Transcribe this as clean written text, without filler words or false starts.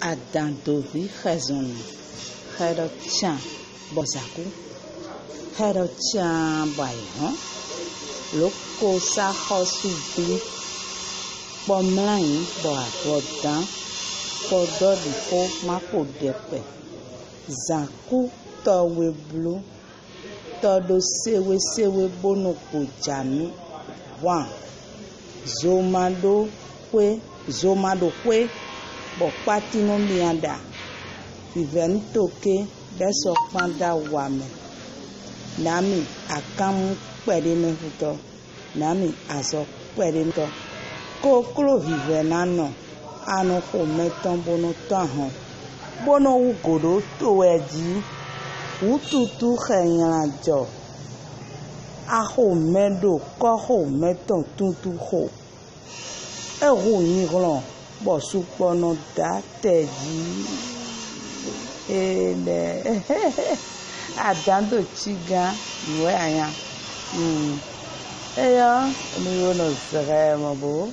Adandovi raison Herotian Bozaku Herotian Bayon Loko Sahosubi Pomlain Boavodan Pododifo Mako Depe Zaku Towe Blue Todo Sewe Bonoko Jami Wan Zomado Kwe Bokpatino mianda Vivento deso panda wame Nami akamu pwedeme huto Nami azo pwedeme Koklo vivenano Ano kometon bono tanhon Bono ugodo toweji Ututu khenyanjo Aho medo koho meton tutu ho Eho niglon Bosupono dateji ele adando chiga iwe anya eyo ni wono zere mo bo